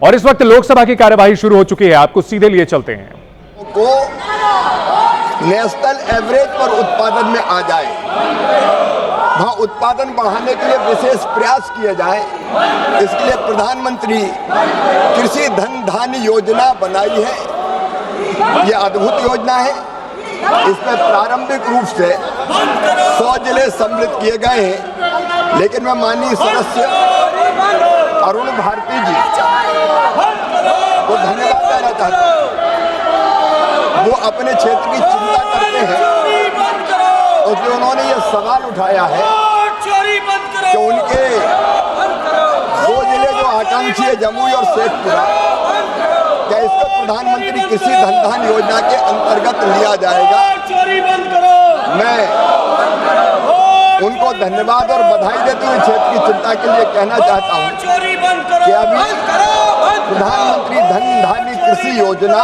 और इस वक्त लोकसभा की कार्यवाही शुरू हो चुकी है, आपको सीधे लिए चलते हैं। को नेशनल एवरेज पर उत्पादन में आ जाए, वहाँ उत्पादन बढ़ाने के लिए विशेष प्रयास किए जाए। इसके लिए प्रधानमंत्री कृषि धन धान्य योजना बनाई है। ये अद्भुत योजना है। इसमें प्रारंभिक रूप से 100 जिले सम्मिलित किए गए हैं, लेकिन मैं माननीय सदस्य अरुण भारती जी को धन्यवाद देना चाहता हूँ। वो अपने क्षेत्र की चिंता करते हैं और जो उन्होंने ये सवाल उठाया है कि उनके 2 जिले जो आकांक्षी है, जमुई और शेखपुरा, क्या इसको प्रधानमंत्री कृषि धन धान्य योजना के अंतर्गत लिया जाएगा। मैं उनको धन्यवाद और बधाई देते हुए क्षेत्र की चिंता के लिए कहना चाहता हूं कि अभी प्रधानमंत्री धन धान्य कृषि योजना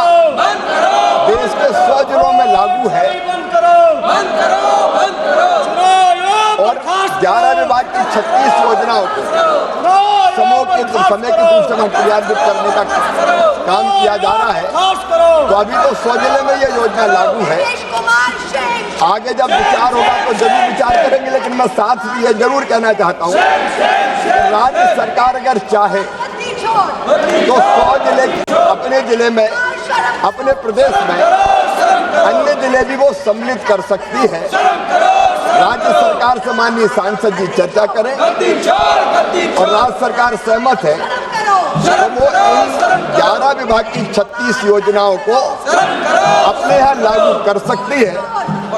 देश के 100 जिलों में लागू है और 11 विभाग की 36 योजनाओं को समय के रूप से क्रियान्वित करने का काम किया जा रहा है। तो अभी तो 100 जिले में ये योजना लागू है। आगे जब विचार होगा तो जरूर विचार करेंगे, लेकिन मैं साथ भी ये जरूर कहना चाहता हूँ राज्य सरकार अगर चाहे तो 100 जिले अपने जिले में, अपने प्रदेश में अन्य जिले भी वो सम्मिलित कर सकती है। राज्य सरकार से माननीय सांसद जी चर्चा करें और राज्य सरकार सहमत है तो वो इन 11 विभाग की 36 योजनाओं को अपने यहाँ लागू कर सकती है।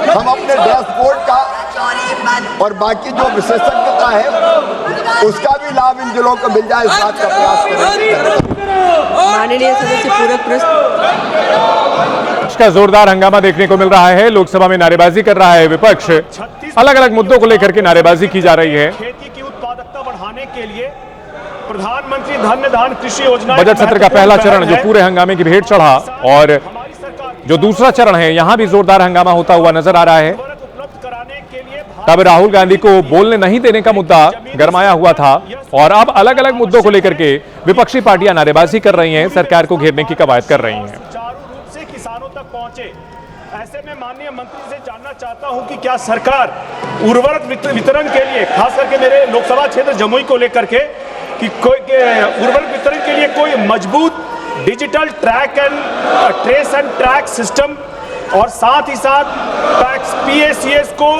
हम अपने डैशबोर्ड का और बाकी जो विशेषज्ञता है उसका भी लाभ इन जिलों को मिल जाए, इस बात का प्रयास करेंगे। माननीय सदस्य पूरक प्रश्न का जोरदार हंगामा देखने को मिल रहा है। लोकसभा में नारेबाजी कर रहा है विपक्ष। अलग अलग मुद्दों को लेकर के नारेबाजी की जा रही है। खेती की उत्पादकता बढ़ाने के लिए प्रधानमंत्री धन धान्य कृषि योजना बजट सत्र का पहला चरण जो पूरे हंगामे की भेंट चढ़ा और जो दूसरा चरण है यहां भी जोरदार हंगामा होता हुआ नजर आ रहा है। तब राहुल गांधी को बोलने नहीं देने का मुद्दा गरमाया हुआ था और अब अलग अलग मुद्दों को लेकर के विपक्षी पार्टियां नारेबाजी कर रही हैं, सरकार को घेरने की कवायद कर रही हैं। सुचारू रूप से किसानों तक पहुंचे, ऐसे में माननीय मंत्री से जानना चाहता हूं कि क्या सरकार उर्वरक वितरण के लिए, खास करके मेरे लोकसभा क्षेत्र जमुई को लेकर के, कि कोई उर्वरक वितरण के लिए कोई मजबूत digital trace and track system और साथ ही साथ PACS को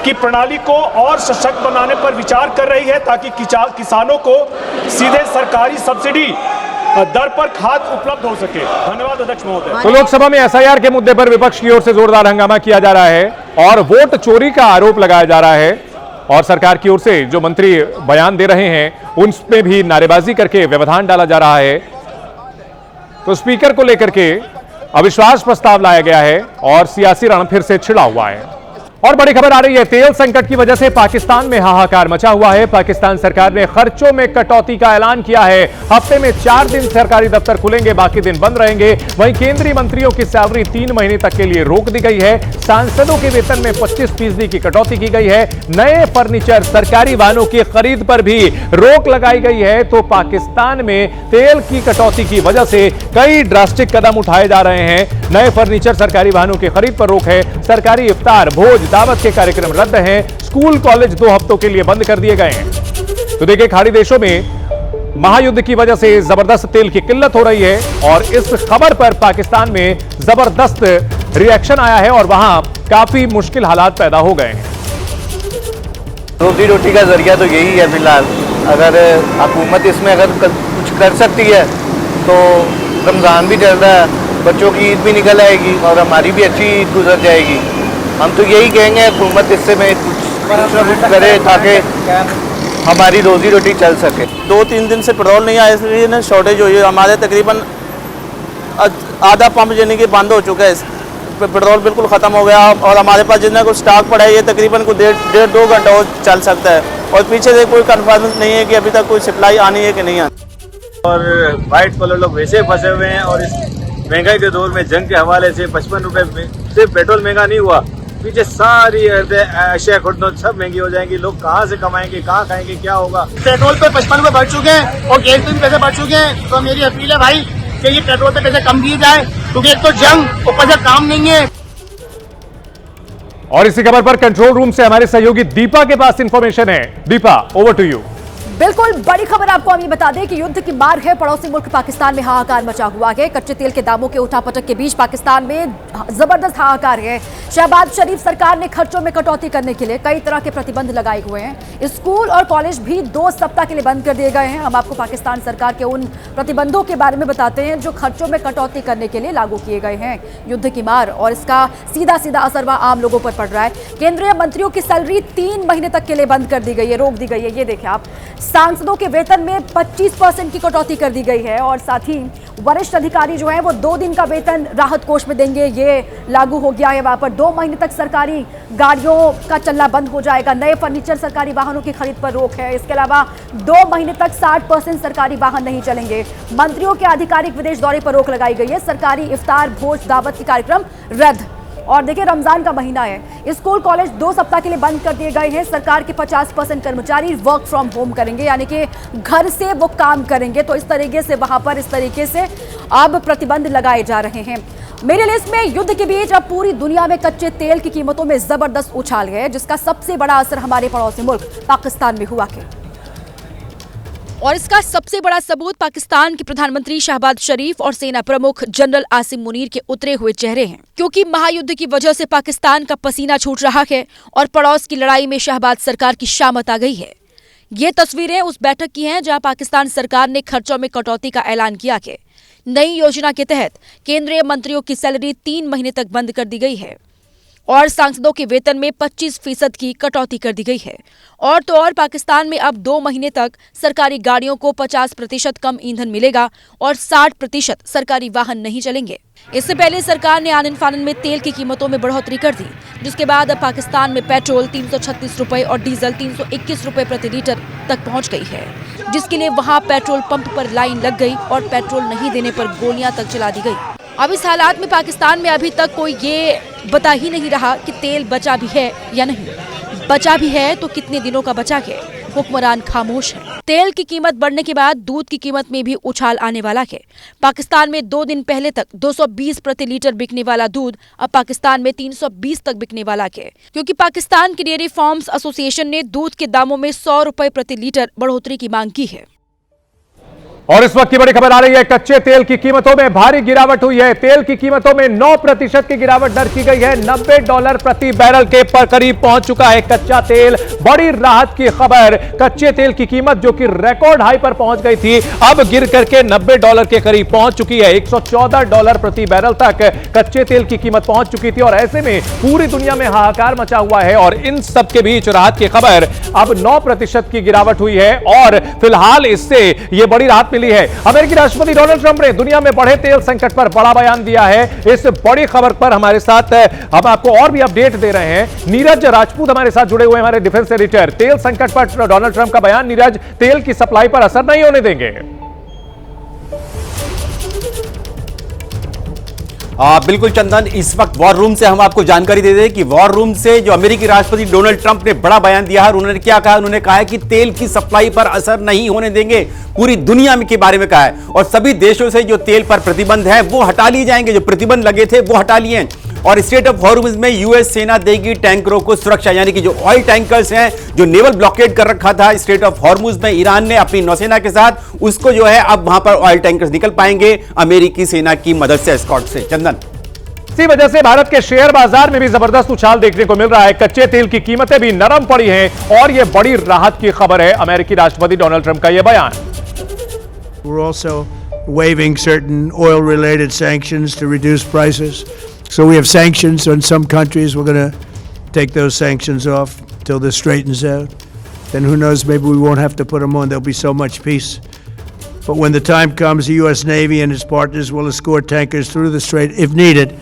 की प्रणाली को और सशक्त बनाने पर विचार कर रही है ताकि किसानों को सीधे सरकारी सब्सिडी दर पर खाद उपलब्ध हो सके। धन्यवाद अध्यक्ष महोदय। तो लोकसभा में SIR के मुद्दे पर विपक्ष की ओर से जोरदार हंगामा किया जा रहा है और वोट चोरी का आरोप लगाया जा रहा है और सरकार की ओर से जो मंत्री बयान दे रहे हैं उनमें भी नारेबाजी करके व्यवधान डाला जा रहा है। तो स्पीकर को लेकर के अविश्वास प्रस्ताव लाया गया है और सियासी रण फिर से छिड़ा हुआ है। और बड़ी खबर आ रही है, तेल संकट की वजह से पाकिस्तान में हाहाकार मचा हुआ है। पाकिस्तान सरकार ने खर्चों में कटौती का ऐलान किया है। हफ्ते में 4 दिन सरकारी दफ्तर खुलेंगे, बाकी दिन बंद रहेंगे। वहीं केंद्रीय मंत्रियों की सैलरी 3 महीने तक के लिए रोक दी गई है। सांसदों के वेतन में 25% की कटौती की गई है। नए फर्नीचर, सरकारी वाहनों की खरीद पर भी रोक लगाई गई है। तो पाकिस्तान में तेल की कटौती की वजह से कई ड्रास्टिक कदम उठाए जा रहे हैं। नए फर्नीचर, सरकारी वाहनों की खरीद पर रोक है। सरकारी इफ्तार, भोज, दावत के कार्यक्रम रद्द हैं। स्कूल कॉलेज 2 हफ्तों के लिए बंद कर दिए गए हैं। तो देखिए, खाड़ी देशों में महायुद्ध की वजह से जबरदस्त तेल की किल्लत हो रही है और इस खबर पर पाकिस्तान में जबरदस्त रिएक्शन आया है और वहां काफी मुश्किल हालात पैदा हो गए हैं। रोजी रोटी का जरिया तो यही है फिलहाल। अगर हुकूमत इसमें अगर कुछ कर सकती है तो रमज़ान भी चल रहा है, बच्चों की ईद भी निकल आएगी और हमारी भी अच्छी ईद गुजर जाएगी। हम तो यही कहेंगे हुकूमत इससे में कुछ करे ताकि हमारी रोजी रोटी चल सके। 2-3 दिन से पेट्रोल नहीं आया, इसलिए ना शॉर्टेज हुई है। हमारे तकरीबन आधा पंप यानी कि बंद हो चुका है, पेट्रोल बिल्कुल ख़त्म हो गया और हमारे पास जितना कुछ स्टॉक पड़ा है ये तकरीबन को 1.5-2 घंटा और चल सकता है और पीछे से कोई कन्फर्म नहीं है कि अभी तक कोई सप्लाई आनी है कि नहीं आनी। और वाइट कॉलर लोग वैसे फंसे हुए हैं और इस महंगाई के दौर में जंग के हवाले से 55 रुपये सिर्फ पेट्रोल महंगा नहीं हुआ, पीछे सारी अशिया खुर्दों सब महंगी हो जाएंगी। लोग कहाँ से कमाएंगे, कहाँ खाएंगे, क्या होगा। पेट्रोल पे 55 रुपए बढ़ चुके हैं और गैस पे भी पैसे बढ़ चुके हैं। तो मेरी अपील है भाई कि ये पेट्रोल पे पैसे कम दिए जाए, क्योंकि एक तो जंग ऊपर से काम नहीं है। और इसी खबर पर कंट्रोल रूम से हमारे सहयोगी दीपा के पास इंफॉर्मेशन है। Deepa, over to you. बिल्कुल बड़ी खबर आपको हम ये बता दें कि युद्ध की मार है। पड़ोसी मुल्क पाकिस्तान में हाहाकार मचा हुआ है। कच्चे तेल के दामों के उठापटक के बीच पाकिस्तान में जबरदस्त हाहाकार है। शहबाज शरीफ सरकार ने खर्चों में कटौती करने के लिए कई तरह के प्रतिबंध लगाए हुए हैं। स्कूल और कॉलेज भी 2 सप्ताह के लिए बंद कर दिए गए हैं। हम आपको पाकिस्तान सरकार के उन प्रतिबंधों के बारे में बताते हैं जो खर्चों में कटौती करने के लिए लागू किए गए हैं। युद्ध की मार और इसका सीधा सीधा असर आम लोगों पर पड़ रहा है। केंद्रीय मंत्रियों की सैलरी 3 महीने तक के लिए बंद कर दी गई है, रोक दी गई है। ये देखें आप, सांसदों के वेतन में 25% की कटौती कर दी गई है और साथ ही वरिष्ठ अधिकारी जो है वो 2 दिन का वेतन राहत कोष में देंगे, ये लागू हो गया है। वहां पर 2 महीने तक सरकारी गाड़ियों का चलना बंद हो जाएगा। नए फर्नीचर, सरकारी वाहनों की खरीद पर रोक है। इसके अलावा 2 महीने तक 60% सरकारी वाहन नहीं चलेंगे। मंत्रियों के आधिकारिक विदेश दौरे पर रोक लगाई गई है। सरकारी इफ्तार, भोज, दावत के कार्यक्रम रद्द। और देखिए, रमजान का महीना है। स्कूल कॉलेज 2 सप्ताह के लिए बंद कर दिए गए हैं। सरकार के 50% कर्मचारी वर्क फ्रॉम होम करेंगे, यानी कि घर से वो काम करेंगे। तो इस तरीके से वहां पर इस तरीके से अब प्रतिबंध लगाए जा रहे हैं। मेरी लिस्ट में युद्ध के बीच अब पूरी दुनिया में कच्चे तेल की कीमतों में जबरदस्त उछाल है, जिसका सबसे बड़ा असर हमारे पड़ोसी मुल्क पाकिस्तान में हुआ है। और इसका सबसे बड़ा सबूत पाकिस्तान के प्रधानमंत्री शहबाज शरीफ और सेना प्रमुख जनरल आसिम मुनीर के उतरे हुए चेहरे हैं, क्योंकि महायुद्ध की वजह से पाकिस्तान का पसीना छूट रहा है और पड़ोस की लड़ाई में शहबाज सरकार की शामत आ गई है। ये तस्वीरें उस बैठक की हैं जहां पाकिस्तान सरकार ने खर्चों में कटौती का ऐलान किया है। नई योजना के तहत केंद्रीय मंत्रियों की सैलरी 3 महीने तक बंद कर दी गई है और सांसदों के वेतन में 25% की कटौती कर दी गई है। और तो और पाकिस्तान में अब 2 महीने तक सरकारी गाड़ियों को 50% कम ईंधन मिलेगा और 60% सरकारी वाहन नहीं चलेंगे। इससे पहले सरकार ने आनन फानन में तेल की कीमतों में बढ़ोतरी कर दी, जिसके बाद अब पाकिस्तान में पेट्रोल 336 रुपए और डीजल 321 रुपए प्रति लीटर तक पहुंच गई है, जिसके लिए वहां पेट्रोल पंप पर लाइन लग गई और पेट्रोल नहीं देने पर गोलियां तक चला दी गई। अब इस हालात में पाकिस्तान में अभी तक कोई ये बता ही नहीं रहा कि तेल बचा भी है या नहीं। बचा भी है तो कितने दिनों का बचा है, हुक्मरान खामोश है। तेल की कीमत बढ़ने के बाद दूध की कीमत में भी उछाल आने वाला है। पाकिस्तान में 2 दिन पहले तक 220 प्रति लीटर बिकने वाला दूध अब पाकिस्तान में 320 तक बिकने वाला है, क्योंकि पाकिस्तान की डेयरी फार्म्स एसोसिएशन ने दूध के दामों में 100 रुपए प्रति लीटर बढ़ोतरी की मांग की है। और इस वक्त की बड़ी खबर आ रही है, कच्चे तेल की कीमतों में भारी गिरावट हुई है। तेल की कीमतों में 9% की गिरावट दर्ज की गई है। $90 प्रति बैरल के पर करीब पहुंच चुका है कच्चा तेल। बड़ी राहत की खबर, कच्चे तेल की कीमत जो कि रिकॉर्ड हाई पर पहुंच गई थी, अब गिर करके $90 के करीब पहुंच चुकी है। $114 प्रति बैरल तक कच्चे तेल की कीमत पहुंच चुकी थी और ऐसे में पूरी दुनिया में हाहाकार मचा हुआ है। और इन सब के बीच राहत की खबर, अब 9% की गिरावट हुई है और फिलहाल इससे यह बड़ी राहत मिली है। अमेरिकी राष्ट्रपति डोनाल्ड ट्रंप ने दुनिया में बढ़े तेल संकट पर बड़ा बयान दिया है। इस बड़ी खबर पर हमारे साथ हम आपको और भी अपडेट दे रहे हैं। नीरज राजपूत हमारे साथ जुड़े हुए हैं, हमारे डिफेंस एडिटर। तेल संकट पर डोनाल्ड ट्रंप का बयान। नीरज, तेल की सप्लाई पर असर नहीं होने देंगे? बिल्कुल चंदन, इस वक्त वॉर रूम से हम आपको जानकारी दे दें कि वॉर रूम से जो अमेरिकी राष्ट्रपति डोनाल्ड ट्रंप ने बड़ा बयान दिया है। उन्होंने क्या कहा? उन्होंने कहा है कि तेल की सप्लाई पर असर नहीं होने देंगे। पूरी दुनिया के बारे में कहा है और सभी देशों से जो तेल पर प्रतिबंध है वो हटा लिए जाएंगे। जो प्रतिबंध लगे थे वो हटा लिए। और स्ट्रेट ऑफ हॉर्मुज़ में यूएस सेना देगी टैंकरों को सुरक्षा, यानी कि जो ऑयल टैंकर्स हैं जो नेवल ब्लॉकेड कर रखा था स्ट्रेट ऑफ हॉर्मुज़ में ईरान ने अपनी नौसेना के साथ, उसको जो है अब वहां पर ऑयल टैंकर्स निकल पाएंगे अमेरिकी सेना की मदद से, एस्कॉर्ट से। चंदन, इसी वजह से भारत के शेयर बाजार में भी जबरदस्त उछाल देखने को मिल रहा है। कच्चे तेल की कीमतें भी नरम पड़ी हैं और यह बड़ी राहत की खबर है। अमेरिकी राष्ट्रपति डोनाल्ड ट्रंप का यह बयान। We're also waiving certain oil-related sanctions to reduce prices. So we have sanctions on some countries. We're going to take those sanctions off till this straightens out. Then who knows, maybe we won't have to put them on. There'll be so much peace. But when the time comes, the U.S. Navy and its partners will escort tankers through the strait if needed.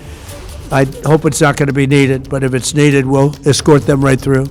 I hope it's not going to be needed, but if it's needed, we'll escort them right through.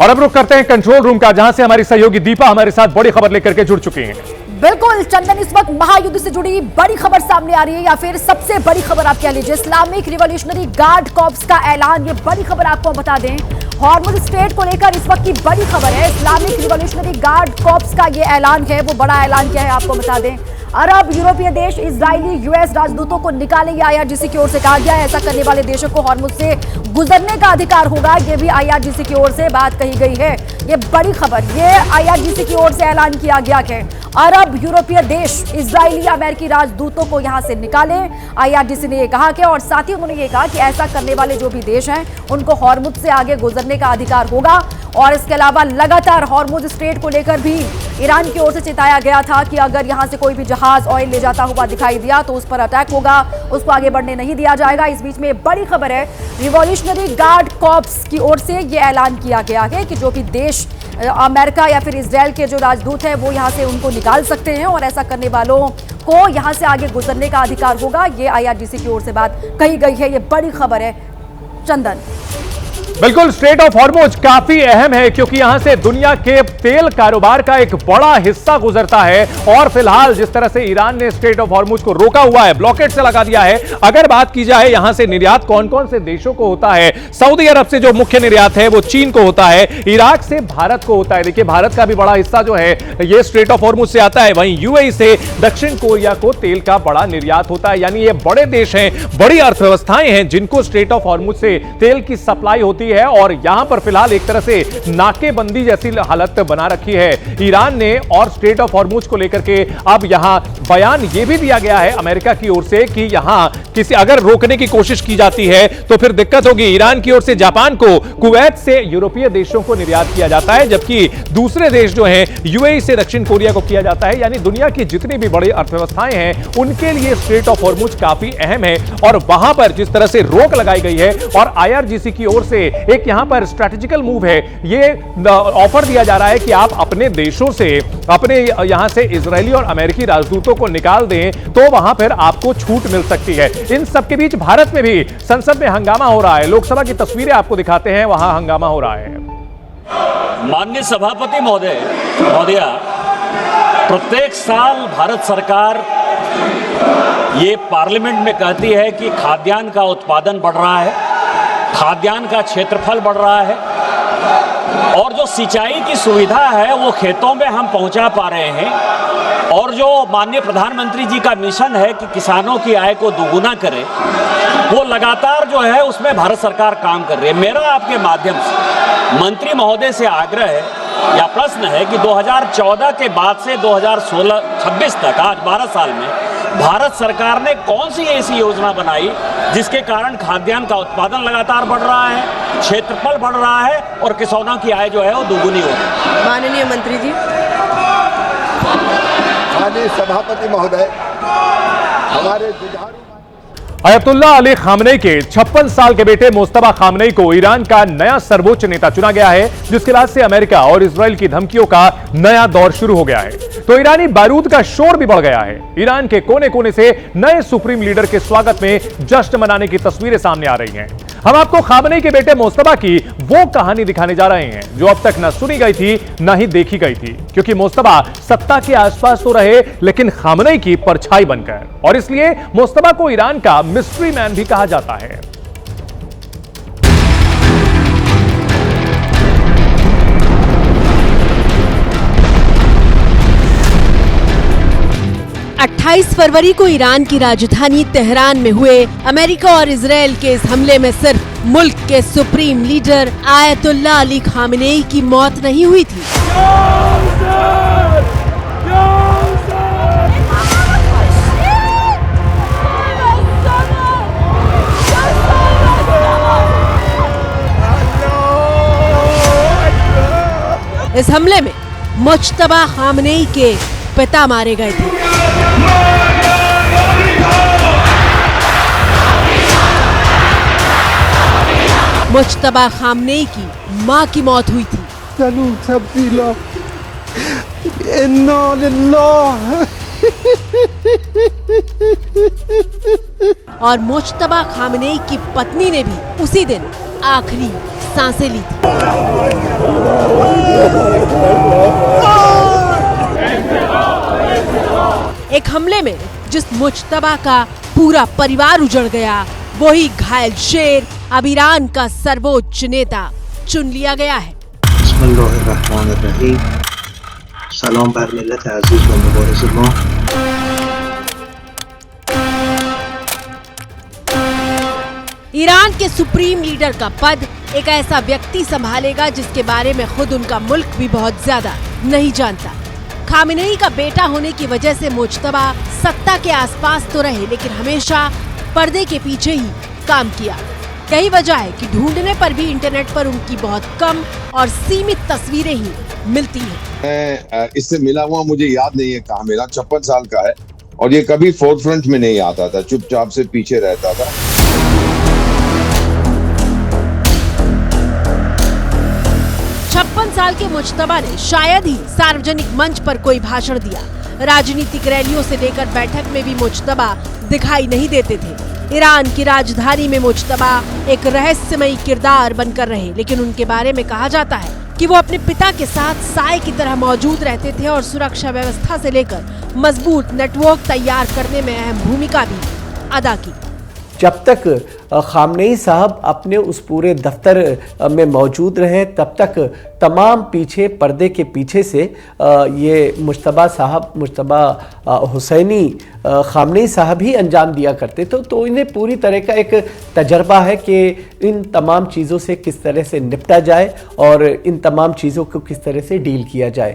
और अब रुक करते हैं control room का, जहां से हमारी सहयोगी दीपा हमारे साथ बड़ी खबर लेकर के जुड़ चुकी हैं। बिल्कुल चंदन, इस वक्त महायुद्ध से जुड़ी बड़ी खबर सामने आ रही है, या फिर सबसे बड़ी खबर आप कह लीजिए। इस्लामिक रिवॉल्यूशनरी गार्ड कॉर्प्स का ऐलान, ये बड़ी खबर आपको बता दें। हॉर्मुज स्ट्रेट को लेकर इस वक्त की बड़ी खबर है। इस्लामिक रिवॉल्यूशनरी गार्ड कॉर्प्स का ये ऐलान है, वो बड़ा ऐलान क्या है आपको बता दें। अरब, यूरोपीय देश, इजरायली, यूएस राजदूतों को निकाले, ये आईआरजीसी की ओर से कहा गया है। ऐसा करने वाले देशों को हॉर्मुज से गुजरने का अधिकार होगा, ये भी आईआरजीसी की ओर से बात कही गई है। ये बड़ी खबर, ये आईआरजीसी की ओर से ऐलान किया गया है। अरब, यूरोपीय देश, इजरायली, अमेरिकी राजदूतों को यहां से निकाले, आईआरजीसी ने यह कहा कि, और साथ ही उन्होंने ये कहा कि ऐसा करने वाले जो भी देश हैं उनको हॉर्मुज से आगे गुजरने का अधिकार होगा। और इसके अलावा लगातार हॉर्मुज स्ट्रेट को लेकर भी ईरान की ओर से चेताया गया था कि अगर यहां से कोई भी जहाज ऑयल ले जाता हुआ दिखाई दिया तो उस पर अटैक होगा, उसको आगे बढ़ने नहीं दिया जाएगा। इस बीच में बड़ी खबर है, रिवॉल्यूशनरी गार्ड कॉर्प्स की ओर से यह ऐलान किया गया है कि जो भी देश अमेरिका या फिर इजराइल के जो राजदूत हैं वो यहां से उनको निकाल सकते हैं, और ऐसा करने वालों को यहां से आगे गुजरने का अधिकार होगा। ये आईआरजीसी की ओर से बात कही गई है। ये बड़ी खबर है चंदन। बिल्कुल, स्ट्रेट ऑफ हॉर्मुज काफी अहम है क्योंकि यहां से दुनिया के तेल कारोबार का एक बड़ा हिस्सा गुजरता है। और फिलहाल जिस तरह से ईरान ने स्ट्रेट ऑफ हॉर्मुज को रोका हुआ है, ब्लॉकेट से लगा दिया है। अगर बात की जाए यहां से निर्यात कौन कौन से देशों को होता है, सऊदी अरब से जो मुख्य निर्यात है वो चीन को होता है, इराक से भारत को होता है। देखिए, भारत का भी बड़ा हिस्सा जो है ये स्ट्रेट ऑफ हॉर्मुज से आता है। वहीं यूएई से दक्षिण कोरिया को तेल का बड़ा निर्यात होता है। यानी ये बड़े देश हैं, बड़ी अर्थव्यवस्थाएं हैं जिनको स्ट्रेट ऑफ हॉर्मुज से तेल की सप्लाई होती है। और यहां पर फिलहाल एक तरह से नाकेबंदी जैसी हालत बना रखी है ईरान ने। और स्ट्रेट ऑफ हॉर्मुज को लेकर के अब यहां बयान यह भी दिया गया है अमेरिका की ओर से कि यहां किसी अगर रोकने की कोशिश की जाती है तो फिर दिक्कत होगी। ईरान की ओर से जापान को, कुवैत से यूरोपीय देशों को निर्यात किया जाता है, जबकि दूसरे देश जो हैं यूएई से दक्षिण कोरिया को किया जाता है। यानी दुनिया की जितनी भी बड़ी अर्थव्यवस्थाएं हैं उनके लिए स्ट्रेट ऑफ हॉर्मुज काफी अहम है। और वहां पर जिस तरह से रोक लगाई गई है और आईआरजीसी की ओर से एक यहां पर स्ट्रेटेजिकल मूव है, ये ऑफर दिया जा रहा है कि आप अपने देशों से, अपने यहां से इजरायली और अमेरिकी राजदूतों को निकाल दें तो वहां पर आपको छूट मिल सकती है। इन सबके बीच भारत में भी संसद में हंगामा हो रहा है। लोकसभा की तस्वीरें आपको दिखाते हैं, वहां हंगामा हो रहा है। माननीय सभापति महोदया, प्रत्येक साल भारत सरकार ये पार्लियामेंट में कहती है कि खाद्यान्न का उत्पादन बढ़ रहा है, खाद्यान्न का क्षेत्रफल बढ़ रहा है, और जो सिंचाई की सुविधा है वो खेतों में हम पहुंचा पा रहे हैं, और जो माननीय प्रधानमंत्री जी का मिशन है कि किसानों की आय को दोगुना करें, वो लगातार जो है उसमें भारत सरकार काम कर रही है। मेरा आपके माध्यम से मंत्री महोदय से आग्रह है या प्रश्न है कि 2014 के बाद से 2016-26 तक, आज 12 साल में भारत सरकार ने कौन सी ऐसी योजना बनाई जिसके कारण खाद्यान्न का उत्पादन लगातार बढ़ रहा है, क्षेत्रफल बढ़ रहा है और किसानों की आय जो है वो दोगुनी हो रही है। माननीय मंत्री जी। माननीय सभापति महोदय, हमारे अयतुल्ला अली खामनेई के 56 साल के बेटे मुस्तफा खामनेई को ईरान का नया सर्वोच्च नेता चुना गया है, जिसके बाद से अमेरिका और इजराइल की धमकियों का नया दौर शुरू हो गया है। तो ईरानी बारूद का शोर भी बढ़ गया है। ईरान के कोने कोने से नए सुप्रीम लीडर के स्वागत में जश्न मनाने की तस्वीरें सामने आ रही हैं। हम आपको खामनेई के बेटे मुस्तफा की वो कहानी दिखाने जा रहे हैं जो अब तक न सुनी गई थी न ही देखी गई थी, क्योंकि मुस्तफा सत्ता के आसपास तो रहे लेकिन खामनेई की परछाई बनकर, और इसलिए मुस्तफा को ईरान का मिस्ट्री मैन भी कहा जाता है। फरवरी को ईरान की राजधानी तेहरान में हुए अमेरिका और इजराइल के इस हमले में सिर्फ मुल्क के supreme leader ayatollah Ali Khamenei की मौत नहीं हुई थी। इस हमले में मुज्तबा खामनेई के पिता मारे गए थे। मुज्तबा खामनेई की मां की मौत हुई थी। और मुज्तबा खामनेई की पत्नी ने भी उसी दिन आखिरी सांसें ली थी। एक हमले में जिस मुज्तबा का पूरा परिवार उजड़ गया, वही घायल शेर अब ईरान का सर्वोच्च नेता चुन लिया गया है। सलाम बर मिल्लत अजीज व मुबारज़ माँ। ईरान के सुप्रीम लीडर का पद एक ऐसा व्यक्ति संभालेगा जिसके बारे में खुद उनका मुल्क भी बहुत ज्यादा नहीं जानता। खामेनेई का बेटा होने की वजह से मुज्तबा सत्ता के आसपास तो रहे, लेकिन हमेशा पर्दे के पीछे ही काम किया। यही वजह है कि ढूंढने पर भी इंटरनेट पर उनकी बहुत कम और सीमित तस्वीरें ही मिलती हैं। मैं इससे मिला हुआ मुझे याद नहीं है कहाँ मिला, 56 साल का है और ये कभी फोर्थ फ्रंट में नहीं आता था, चुपचाप से पीछे रहता था। 56 साल के मुज्तबा ने शायद ही सार्वजनिक मंच पर कोई भाषण दिया। राजनीतिक रैलियों से लेकर बैठक में भी मुज्तबा दिखाई नहीं देते थे। ईरान की राजधानी में मुज्तबा एक रहस्यमयी किरदार बनकर रहे, लेकिन उनके बारे में कहा जाता है कि वो अपने पिता के साथ साए की तरह मौजूद रहते थे और सुरक्षा व्यवस्था से लेकर मजबूत नेटवर्क तैयार करने में अहम भूमिका भी अदा की। जब तक खामनेई साहब अपने उस पूरे दफ्तर में मौजूद रहे, तब तक तमाम पीछे पर्दे के पीछे से ये मुज्तबा हुसैनी खामनेई साहब ही अंजाम दिया करते थे। तो इन्हें पूरी तरह का एक तजर्बा है कि इन तमाम चीज़ों से किस तरह से निपटा जाए और इन तमाम चीज़ों को किस तरह से डील किया जाए।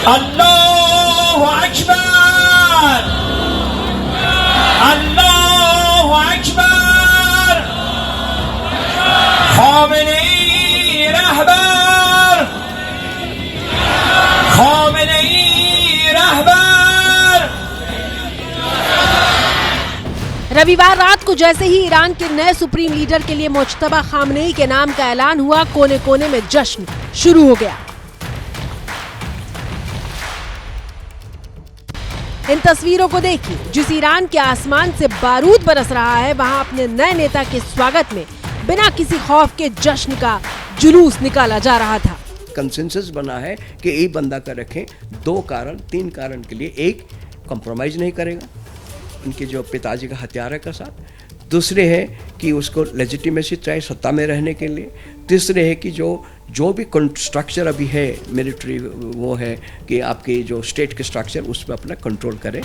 अल्लाहु अकबर, अल्लाहु अकबर, खामेनेई रहबर, खामेनेई रहबर। रविवार रात को जैसे ही ईरान के नए सुप्रीम लीडर के लिए मुज्तबा खामनेई के नाम का ऐलान हुआ, कोने कोने में जश्न शुरू हो गया। इन तस्वीरों को देखिए, जिस ईरान के आसमान से बारूद बरस रहा है, वहां अपने नए नेता के स्वागत में बिना किसी खौफ के जश्न का जुलूस निकाला जा रहा था। कंसेंसस बना है कि एक बंदा का रखें, 3 कारण के लिए। एक, कॉम्प्रोमाइज़ नहीं करेगा उनके जो पिताजी का हत्यारा के साथ। दूसरे है कि उसको लेजिटिमेसी चाहिए सत्ता में रहने के लिए। तीसरे है कि जो भी स्ट्रक्चर अभी है मिलिट्री, वो है कि आपके जो स्टेट के स्ट्रक्चर उस पर अपना कंट्रोल करें।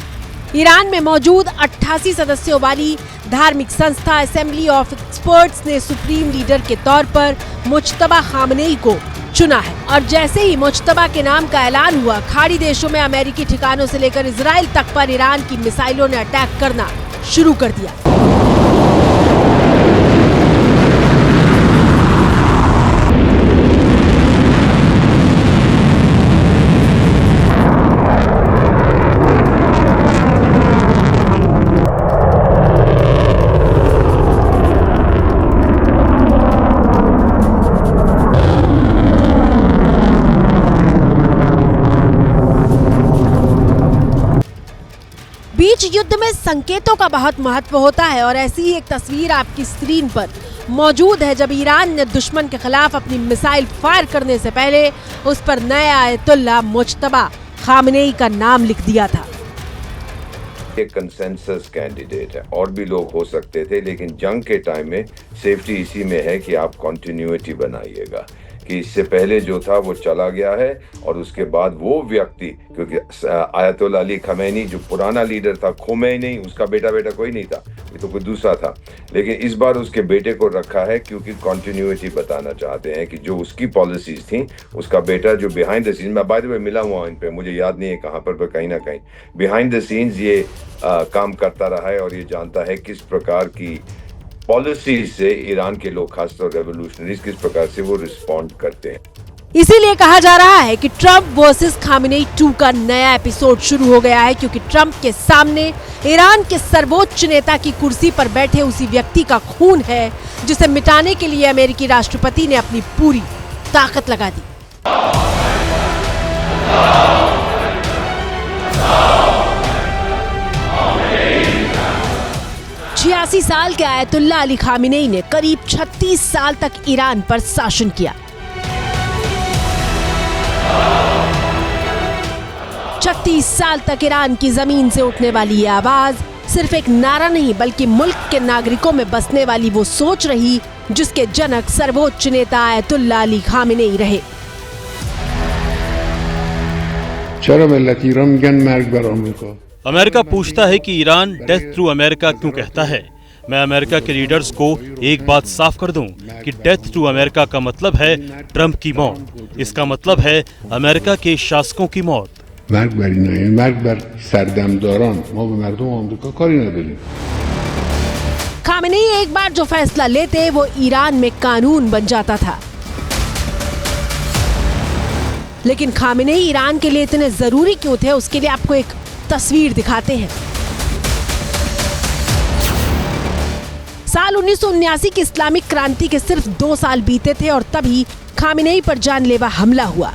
ईरान में मौजूद 88 सदस्यों वाली धार्मिक संस्था असेंबली ऑफ एक्सपर्ट्स ने सुप्रीम लीडर के तौर पर मुज्तबा खामनेई को चुना है। और जैसे ही मुज्तबा के नाम का ऐलान हुआ, खाड़ी देशों में अमेरिकी ठिकानों से लेकर इजराइल तक पर ईरान की मिसाइलों ने अटैक करना शुरू कर दिया। बीच युद्ध में संकेतों का बहुत महत्व होता है और ऐसी ही एक तस्वीर आपकी स्क्रीन पर मौजूद है, जब ईरान ने दुश्मन के खिलाफ अपनी मिसाइल फायर करने से पहले उस पर नए आयतुल्लाह मुज्तबा खामनेई का नाम लिख दिया था। एक कंसेंसस कैंडिडेट है, और भी लोग हो सकते थे, लेकिन जंग के टाइम में सेफ्टी इसी में है कि आप कंटिन्यूटी बनाइएगा कि इससे पहले जो था वो चला गया है और उसके बाद वो व्यक्ति, क्योंकि आयतुल्लाह अली खमैनी जो पुराना लीडर था, खोमेनी उसका बेटा कोई नहीं था, ये तो कोई दूसरा था, लेकिन इस बार उसके बेटे को रखा है क्योंकि कंटिन्यूटी बताना चाहते हैं कि जो उसकी पॉलिसीज थी उसका बेटा जो बिहाइंड द सीन्स, मैं बाय द वे मिला हुआ इन पे, मुझे याद नहीं है कहाँ पर कहीं ना कहीं बिहाइंड द सीन्स ये काम करता रहा है और ये जानता है किस प्रकार की पॉलिसीज से ईरान के लोग, खासतौर रेवोल्यूशनरीज, किस प्रकार से वो रिस्पॉन्ड करते हैं। इसीलिए कहा जा रहा है कि ट्रंप वर्सेस खामेनेई 2 का नया एपिसोड शुरू हो गया है, क्योंकि ट्रंप के सामने ईरान के सर्वोच्च नेता की कुर्सी पर बैठे उसी व्यक्ति का खून है जिसे मिटाने के लिए अमेरिकी राष्ट्रपति ने अपनी पूरी ताकत लगा दी। 86 साल के आयतुल्ला अली खामिनेई ने करीब 36 साल तक ईरान पर शासन किया। 36 साल तक ईरान की जमीन से उठने वाली ये आवाज सिर्फ एक नारा नहीं बल्कि मुल्क के नागरिकों में बसने वाली वो सोच रही जिसके जनक सर्वोच्च नेता आयतुल्ला अली खामिनेई रहे। अमेरिका पूछता है कि ईरान डेथ थ्रू अमेरिका क्यों कहता है। मैं अमेरिका के लीडर्स को एक बात साफ कर दूं कि डेथ थ्रू अमेरिका का मतलब है ट्रंप की मौत। इसका मतलब है अमेरिका के शासकों की मौत। खामेनेई एक बार जो फैसला लेते वो ईरान में कानून बन जाता था। लेकिन खामेनेई ईरान के लिए इतने जरूरी क्यों थे, उसके लिए आपको एक तस्वीर दिखाते हैं। साल 1979 की इस्लामिक क्रांति के सिर्फ 2 साल बीते थे और तभी खामेनेई पर जानलेवा हमला हुआ।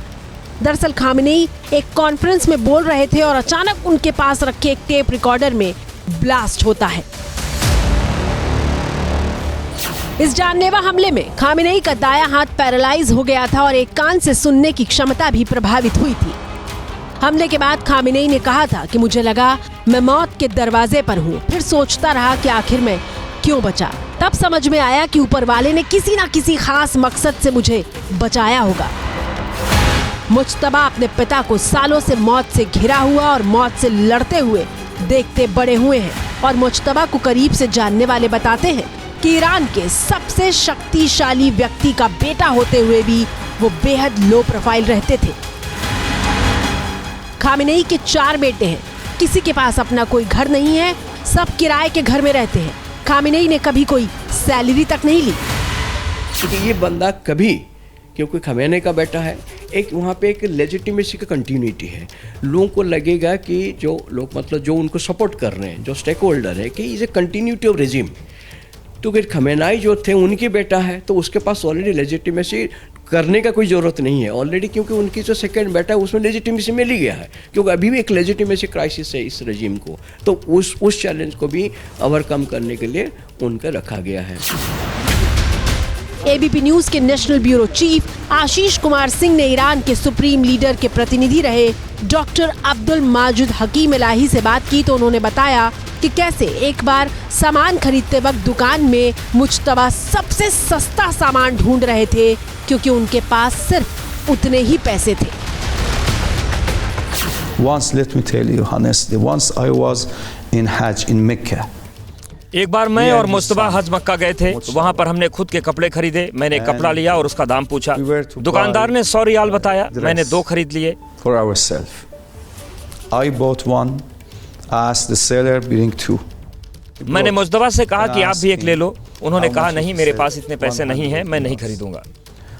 दरअसल खामेनेई एक कॉन्फ्रेंस में बोल रहे थे और अचानक उनके पास रखे एक टेप रिकॉर्डर में ब्लास्ट होता है। इस जानलेवा हमले में खामेनेई का दायां हाथ पैरालाइज हो गया था और एक कान से सुनने की क्षमता भी प्रभावित हुई थी। हमले के बाद खामेनेई ने कहा था कि मुझे लगा मैं मौत के दरवाजे पर हूँ। फिर सोचता रहा कि आखिर मैं क्यों बचा। तब समझ में आया कि ऊपर वाले ने किसी ना किसी खास मकसद से मुझे बचाया होगा। मुज्तबा अपने पिता को सालों से मौत से घिरा हुआ और मौत से लड़ते हुए देखते बड़े हुए हैं और मुज्तबा को करीब से जानने वाले बताते हैं कि ईरान के सबसे शक्तिशाली व्यक्ति का बेटा होते हुए भी वो बेहद लो प्रोफाइल रहते थे। खामेनेई के 4 बेटे हैं। किसी के पास अपना कोई घर नहीं है, सब किराए के घर में रहते हैं। खामेनेई ने कभी कोई सैलरी तक नहीं ली। क्योंकि ये बंदा कभी, क्योंकि खामेनेई का बेटा है, एक वहाँ पे एक लेजिटिमेसी का कंटिन्यूटी है। लोगों को लगेगा कि जो लोग मतलब जो उनको सपोर्ट कर रहे हैं, जो स्टेक होल्डर है, कि is a continuity of regime. तो फिर खामेनेई जो थे उनके बेटा है तो उसके पास ऑलरेडी लेजिटिमेसी करने का कोई ज़रूरत नहीं है ऑलरेडी, क्योंकि उनकी जो सेकंड बेटा है उसमें लेजिटिमेसी मिल ही गया है। क्योंकि अभी भी एक लेजिटिमेसी क्राइसिस है इस रेजिम को, तो उस चैलेंज को भी ओवरकम करने के लिए उनका रखा गया है। एबीपी न्यूज के national bureau chief Ashish Kumar Singh ने ईरान के सुप्रीम लीडर के प्रतिनिधि रहे डॉक्टर अब्दुल माजिद हकीम इलाही से बात की तो उन्होंने बताया कि कैसे एक बार सामान खरीदते वक्त दुकान में मुज्तबा सबसे सस्ता सामान ढूंढ रहे थे क्योंकि उनके पास सिर्फ उतने ही पैसे थे। Once, let me tell you honestly, once I was in Hajj in Mecca. एक बार मैं और मुस्तफा हज मक्का गए थे। वहाँ पर हमने खुद के कपड़े खरीदे। मैंने कपड़ा लिया और उसका दाम पूछा। दुकानदार ने 100 रियाल बताया। मैंने 2 खरीद लिए। For ourselves, I bought one. Asked the seller bring 2. मैंने मुस्तफा से कहा कि आप भी एक ले लो। उन्होंने कहा नहीं, मेरे पास इतने पैसे नहीं हैं, मैं नहीं खरीदूंगा।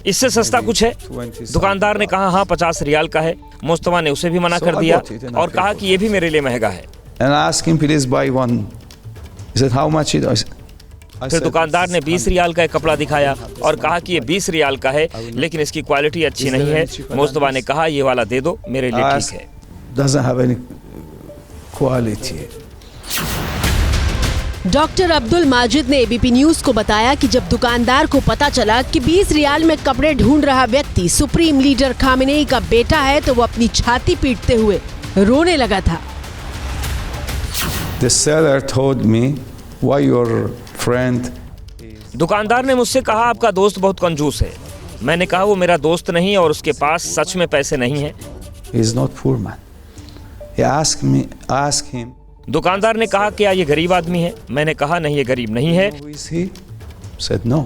इससे सस्ता कुछ है? दुकानदार ने कहा हाँ 50 रियाल का है। मुस्तफा ने उसे भी मना कर दिया और कहा कि ये भी मेरे लिए महंगा है। And I asked him please buy one. He said how much it is? फिर दुकानदार ने 20 रियाल का एक कपड़ा दिखाया और कहा कि ये 20 रियाल का है लेकिन इसकी क्वालिटी अच्छी नहीं है। मुस्तफा ने कहा ये वाला दे दो, मेरे लिए ठीक है। Doesn't have any quality. Doctor Abdul Majid ने एबीपी न्यूज को बताया कि जब दुकानदार को पता चला कि 20 रियाल में कपड़े ढूंढ रहा व्यक्ति सुप्रीम लीडर खामेनेई का बेटा है तो वो अपनी छाती पीटते हुए रोने लगा था। The seller told me why your friend. दुकानदार ने मुझसे कहा आपका दोस्त बहुत कंजूस है। मैंने कहा वो मेरा दोस्त नहीं और उसके पास सच में पैसे नहीं हैं। He is not poor man. He asked him. दुकानदार ने कहा क्या ये गरीब आदमी है? मैंने कहा नहीं, ये गरीब नहीं है। Who is he? Said no.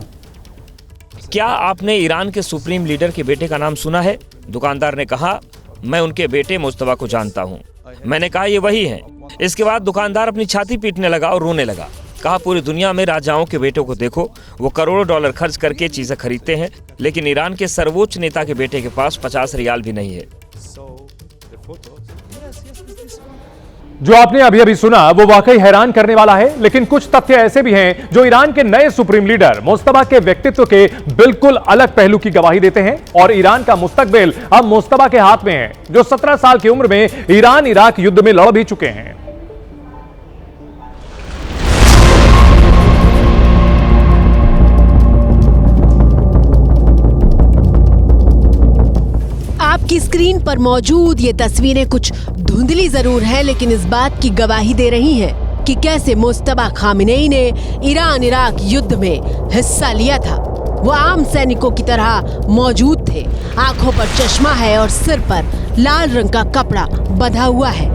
क्या आपने ईरान के सुप्रीम लीडर के बेटे का नाम सुना है? दुकानदार ने कहा मैं उनके बेटे मुस्तफा को जानता हूँ। मैंने कहा ये वही है। इसके बाद दुकानदार अपनी छाती पीटने लगा और रोने लगा। कहा पूरी दुनिया में राजाओं के बेटों को देखो, वो करोड़ों डॉलर खर्च करके चीजें खरीदते हैं लेकिन ईरान के सर्वोच्च नेता के बेटे के पास 50 रियाल भी नहीं है। जो आपने अभी अभी सुना वो वाकई हैरान करने वाला है, लेकिन कुछ तथ्य ऐसे भी हैं जो ईरान के नए सुप्रीम लीडर मुस्तफा के व्यक्तित्व के बिल्कुल अलग पहलू की गवाही देते हैं और ईरान का मुस्तकबिल अब मुस्तफा के हाथ में है, जो 17 साल की उम्र में ईरान इराक युद्ध में लड़ भी चुके हैं। टीवी स्क्रीन पर मौजूद ये तस्वीरें कुछ धुंधली जरूर हैं, लेकिन इस बात की गवाही दे रही हैं कि कैसे मुस्तबा खामेनेई ने ईरान इराक युद्ध में हिस्सा लिया था। वो आम सैनिकों की तरह मौजूद थे। आंखों पर चश्मा है और सिर पर लाल रंग का कपड़ा बंधा हुआ है।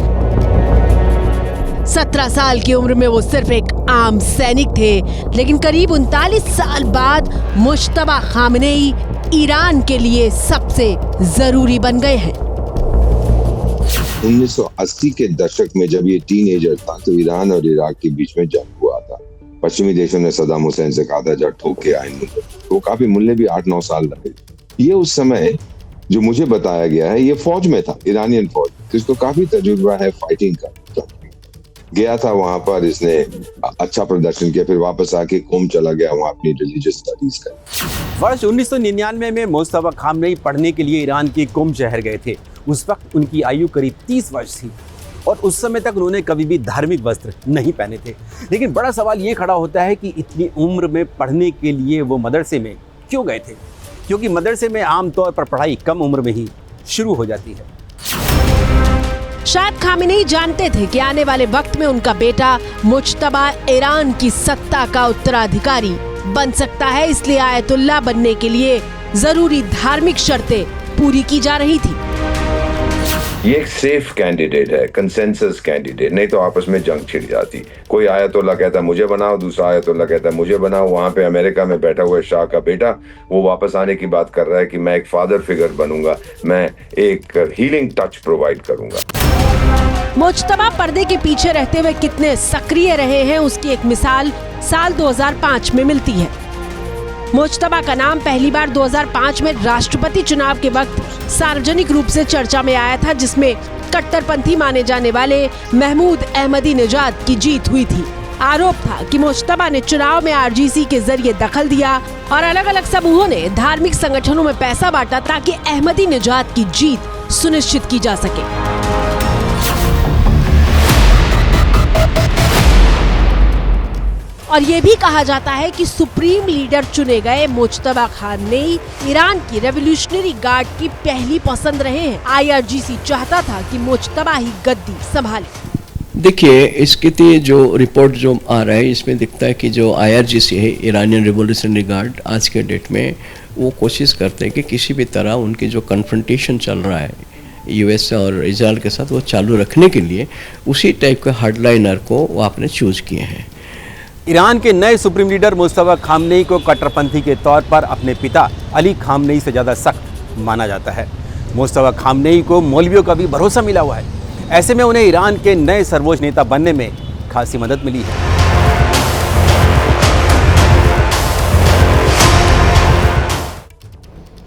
17 साल की उम्र में वो सिर्फ एक आम सैनिक थे, लेकिन करीब 39 साल बाद मुश्तबा खामेनेई ईरान के लिए सबसे जरूरी बन गए हैं। 1980 के दशक में जब ये टीनेजर था तो ईरान और इराक के बीच में जंग हुआ था। पश्चिमी देशों ने सद्दाम हुसैन से कहा था, जा ठोक के आए मुल्क। वो काफी मूल्य भी 8-9 साल लगे। ये उस समय जो मुझे बताया गया है, ये फौज में था, ईरानियन फौज, तो इसको काफी तजुर्बा है फाइटिंग का। गया था वहां पर, इसने अच्छा प्रदर्शन किया, फिर वापस आके कोम चला गया वहां अपनी रिलीजियस स्टडीज का। वर्ष 1999 में मुस्तफा खामनेई पढ़ने के लिए ईरान के कोम शहर गए थे। उस वक्त उनकी आयु करीब 30 वर्ष थी और उस समय तक उन्होंने कभी भी धार्मिक वस्त्र नहीं पहने थे। लेकिन बड़ा सवाल ये खड़ा होता है कि इतनी उम्र में पढ़ने के लिए वो मदरसे में क्यों गए थे, क्योंकि मदरसे में आमतौर पर पढ़ाई कम उम्र में ही शुरू हो जाती है। शायद खामेनेई जानते थे कि आने वाले वक्त में उनका बेटा मुज्तबा ईरान की सत्ता का उत्तराधिकारी बन सकता है, इसलिए आयतुल्लाह बनने के लिए जरूरी धार्मिक शर्तें पूरी की जा रही थी। ये एक सेफ कैंडिडेट है, कंसेंसस कैंडिडेट, नहीं तो आपस में जंग छिड़ जाती। कोई आयतुल्लाह कहता है मुझे बनाओ, दूसरा आयतुल्लाह कहता है मुझे बनाओ। वहां पे अमेरिका में बैठा हुआ शाह का बेटा वो वापस आने की बात कर रहा है कि मैं एक फादर फिगर बनूंगा, मैं एक हीलिंग टच प्रोवाइड करूंगा। मुज्तबा पर्दे के पीछे रहते हुए कितने सक्रिय रहे हैं, उसकी एक मिसाल साल 2005 में मिलती है। मुज्तबा का नाम पहली बार 2005 में राष्ट्रपति चुनाव के वक्त सार्वजनिक रूप से चर्चा में आया था, जिसमें कट्टरपंथी माने जाने वाले महमूद अहमदीनेजाद की जीत हुई थी। आरोप था कि मुज्तबा ने चुनाव में आरजीसी के जरिए दखल दिया और अलग अलग समूहों ने धार्मिक संगठनों में पैसा बांटा ताकि अहमदीनेजाद की जीत सुनिश्चित की जा सके। और ये भी कहा जाता है कि सुप्रीम लीडर चुने गए मुज्तबा खामेनेई ईरान की रेवोल्यूशनरी गार्ड की पहली पसंद रहे हैं। आईआरजीसी चाहता था कि मुज्तबा ही गद्दी संभाले। देखिए, इसके जो रिपोर्ट जो आ रहा है इसमें दिखता है कि जो आईआरजीसी है, ईरानियन रेवोल्यूशनरी गार्ड, आज के डेट में वो कोशिश करते हैं कि किसी भी तरह उनकी जो कन्फ्रंटेशन चल रहा है यूएस और इजराइल के साथ, वो चालू रखने के लिए उसी टाइप के हार्डलाइनर को वो आपने चूज किए हैं। ईरान के नए सुप्रीम लीडर मुस्तफा खामनेई को कट्टरपंथी के तौर पर अपने पिता अली खामनेई से ज़्यादा सख्त माना जाता है। मुस्तफा खामनेई को मौलवियों का भी भरोसा मिला हुआ है। ऐसे में उन्हें ईरान के नए सर्वोच्च नेता बनने में खासी मदद मिली है।